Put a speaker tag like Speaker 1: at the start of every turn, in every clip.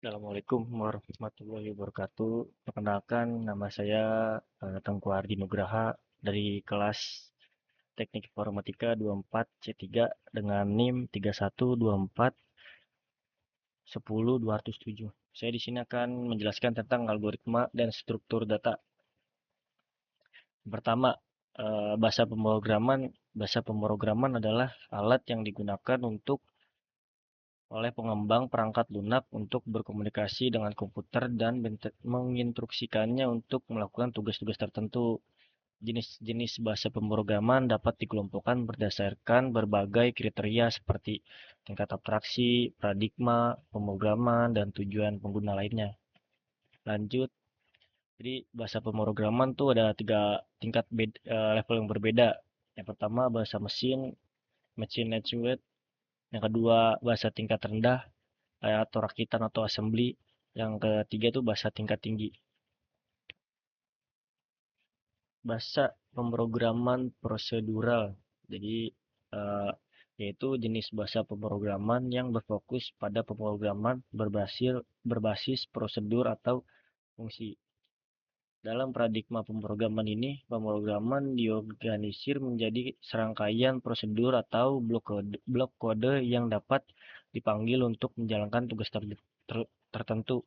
Speaker 1: Assalamualaikum warahmatullahi wabarakatuh. Perkenalkan, nama saya Tengku Ardi Nugraha dari kelas Teknik Informatika 24C3 dengan NIM 312410207. Saya di sini akan menjelaskan tentang algoritma dan struktur data. Pertama, bahasa pemrograman adalah alat yang digunakan oleh pengembang perangkat lunak untuk berkomunikasi dengan komputer dan menginstruksikannya untuk melakukan tugas-tugas tertentu. Jenis-jenis bahasa pemrograman dapat dikelompokkan berdasarkan berbagai kriteria seperti tingkat abstraksi, paradigma, pemrograman, dan tujuan pengguna lainnya. Lanjut, jadi bahasa pemrograman tuh ada tiga tingkat level yang berbeda. Yang pertama bahasa mesin, machine language. Yang kedua bahasa tingkat rendah, atau rakitan atau assembly. Yang ketiga itu bahasa tingkat tinggi. Bahasa pemrograman prosedural. Jadi yaitu jenis bahasa pemrograman yang berfokus pada pemrograman berbasis prosedur atau fungsi. Dalam paradigma pemrograman ini, pemrograman diorganisir menjadi serangkaian prosedur atau blok kode yang dapat dipanggil untuk menjalankan tugas tertentu.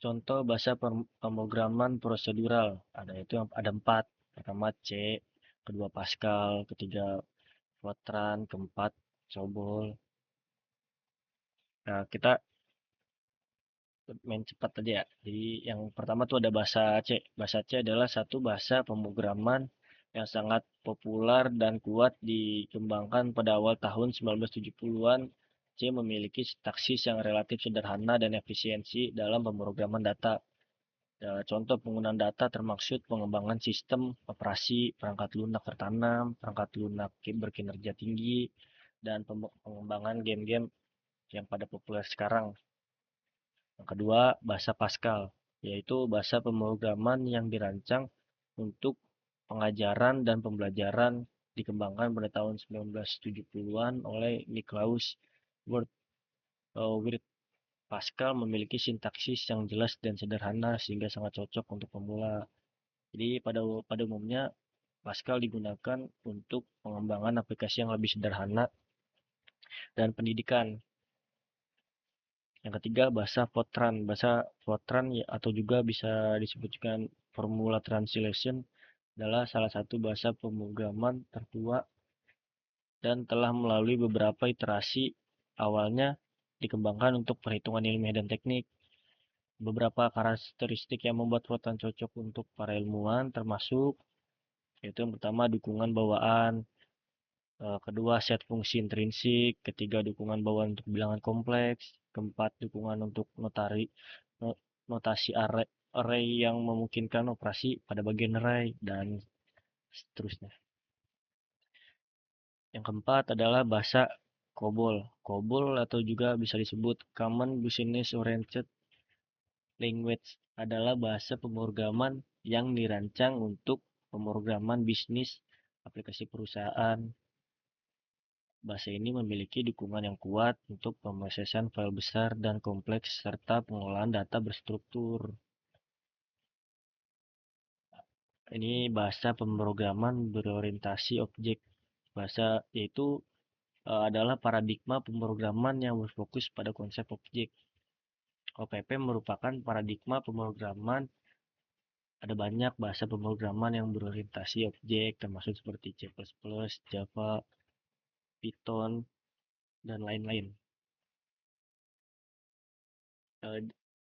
Speaker 1: Contoh bahasa pemrograman prosedural ada 4. Pertama C, kedua Pascal, ketiga Fortran, keempat COBOL. Nah, kita main cepat aja ya. Jadi yang pertama tuh ada bahasa C. Bahasa C adalah satu bahasa pemrograman yang sangat populer dan kuat dikembangkan pada awal tahun 1970-an. C memiliki sintaksis yang relatif sederhana dan efisiensi dalam pemrograman data. Contoh penggunaan data termaksud pengembangan sistem operasi, perangkat lunak tertanam, perangkat lunak berkinerja tinggi, dan pengembangan game-game yang pada populer sekarang. Yang kedua, bahasa Pascal, yaitu bahasa pemrograman yang dirancang untuk pengajaran dan pembelajaran dikembangkan pada tahun 1970-an oleh Niklaus Wirth. Pascal memiliki sintaksis yang jelas dan sederhana sehingga sangat cocok untuk pemula. Jadi pada umumnya Pascal digunakan untuk pengembangan aplikasi yang lebih sederhana dan pendidikan. Yang ketiga bahasa Fortran. Bahasa Fortran atau juga bisa disebutkan Formula Translation adalah salah satu bahasa pemrograman tertua dan telah melalui beberapa iterasi. Awalnya dikembangkan untuk perhitungan ilmiah dan teknik. Beberapa karakteristik yang membuat Fortran cocok untuk para ilmuwan termasuk yaitu yang pertama dukungan bawaan, kedua set fungsi intrinsik, ketiga dukungan bawaan untuk bilangan kompleks, keempat dukungan untuk notasi array yang memungkinkan operasi pada bagian array dan seterusnya. Yang keempat adalah bahasa COBOL. COBOL atau juga bisa disebut Common Business Oriented Language adalah bahasa pemrograman yang dirancang untuk pemrograman bisnis aplikasi perusahaan. Bahasa ini memiliki dukungan yang kuat untuk pemrosesan file besar dan kompleks serta pengolahan data berstruktur. Ini bahasa pemrograman berorientasi objek. Bahasa yaitu adalah paradigma pemrograman yang berfokus pada konsep objek. OPP merupakan paradigma pemrograman. Ada banyak bahasa pemrograman yang berorientasi objek, termasuk seperti C++, Java, Python, dan lain-lain.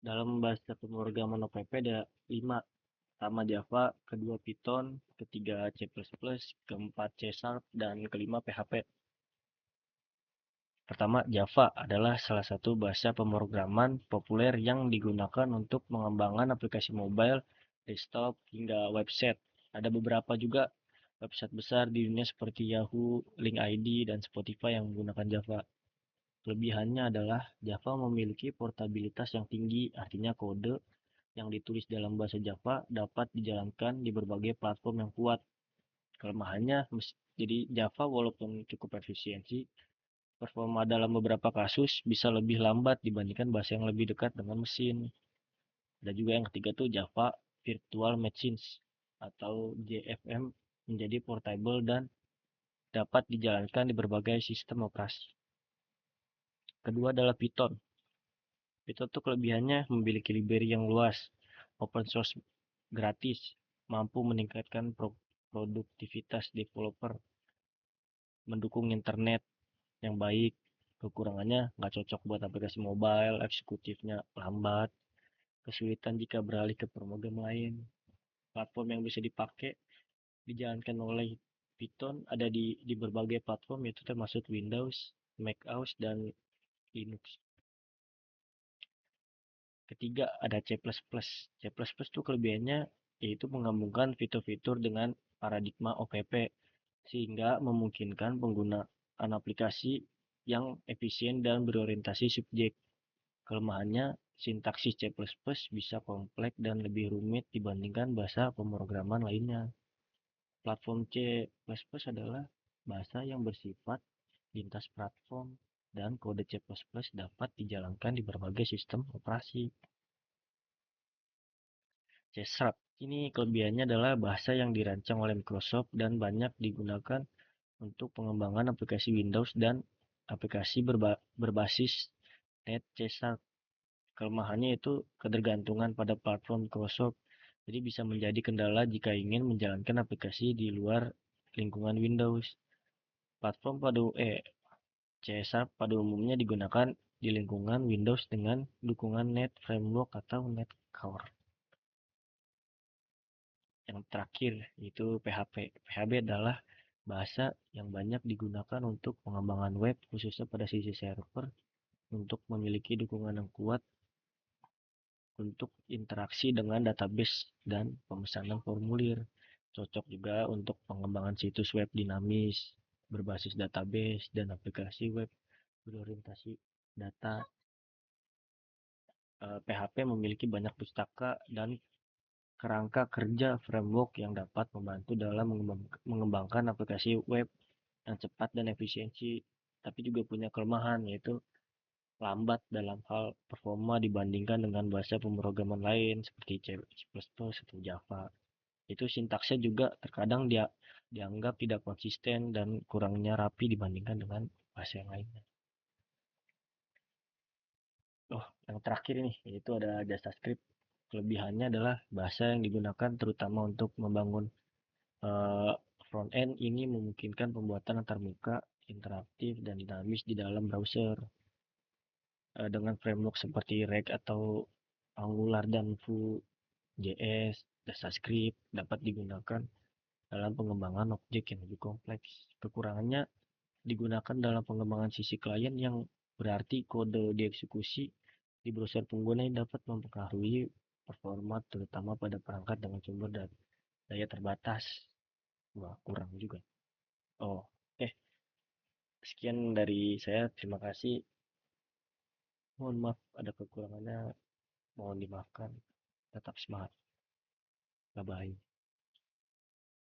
Speaker 1: Dalam bahasa pemrograman OPP ada 5. Pertama Java, kedua Python, ketiga C++, keempat C Sharp, dan kelima PHP. Pertama, Java adalah salah satu bahasa pemrograman populer yang digunakan untuk mengembangkan aplikasi mobile, desktop, hingga website. Ada beberapa juga website besar di dunia seperti Yahoo, LinkedIn, dan Spotify yang menggunakan Java. Kelebihannya adalah Java memiliki portabilitas yang tinggi, artinya kode yang ditulis dalam bahasa Java dapat dijalankan di berbagai platform yang kuat. Kelemahannya, jadi Java walaupun cukup efisiensi, Performa dalam beberapa kasus bisa lebih lambat dibandingkan bahasa yang lebih dekat dengan mesin. Ada juga yang ketiga tuh Java Virtual Machines atau JVM, menjadi portable dan dapat dijalankan di berbagai sistem operasi. Kedua adalah Python. Python tuh kelebihannya memiliki library yang luas, open source gratis, mampu meningkatkan produktivitas developer, mendukung internet yang baik. Kekurangannya nggak cocok buat aplikasi mobile, eksekutifnya lambat, kesulitan jika beralih ke pemrogram lain. Platform yang bisa dipakai dijalankan oleh Python ada di berbagai platform, yaitu termasuk Windows, Mac OS, dan Linux. Ketiga ada C++. C++ itu kelebihannya yaitu menggabungkan fitur-fitur dengan paradigma OPP sehingga memungkinkan penggunaan aplikasi yang efisien dan berorientasi subjek. Kelemahannya sintaksis C++ bisa kompleks dan lebih rumit dibandingkan bahasa pemrograman lainnya. Platform C++ adalah bahasa yang bersifat lintas platform dan kode C++ dapat dijalankan di berbagai sistem operasi. C Sharp ini kelebihannya adalah bahasa yang dirancang oleh Microsoft dan banyak digunakan untuk pengembangan aplikasi Windows dan aplikasi berbasis .NET C Sharp. Kelemahannya itu ketergantungan pada platform Microsoft, jadi bisa menjadi kendala jika ingin menjalankan aplikasi di luar lingkungan Windows. Platform C Sharp pada umumnya digunakan di lingkungan Windows dengan dukungan .NET Framework atau .NET Core. Yang terakhir yaitu PHP. PHP adalah bahasa yang banyak digunakan untuk pengembangan web, khususnya pada sisi server, untuk memiliki dukungan yang kuat untuk interaksi dengan database dan pemesanan formulir. Cocok juga untuk pengembangan situs web dinamis, berbasis database, dan aplikasi web berorientasi data. PHP memiliki banyak pustaka dan kerangka kerja framework yang dapat membantu dalam mengembangkan aplikasi web yang cepat dan efisiensi, tapi juga punya kelemahan yaitu lambat dalam hal performa dibandingkan dengan bahasa pemrograman lain seperti C++ atau Java. Itu sintaksnya juga terkadang dia dianggap tidak konsisten dan kurangnya rapi dibandingkan dengan bahasa yang lainnya. Oh, yang terakhir ini yaitu ada JavaScript. Kelebihannya adalah bahasa yang digunakan terutama untuk membangun eh, front end. Ini memungkinkan pembuatan antarmuka interaktif dan dinamis di dalam browser. Dengan framework seperti React atau Angular dan Vue.js, JavaScript dapat digunakan dalam pengembangan objek yang lebih kompleks. Kekurangannya digunakan dalam pengembangan sisi klien yang berarti kode dieksekusi di browser pengguna yang dapat mempengaruhi performa terutama pada perangkat dengan sumber dan daya terbatas. Wah, kurang juga. Oh, sekian dari saya. Terima kasih. Mohon maaf ada kekurangannya. Mohon dimaafkan. Tetap semangat. Bye-bye.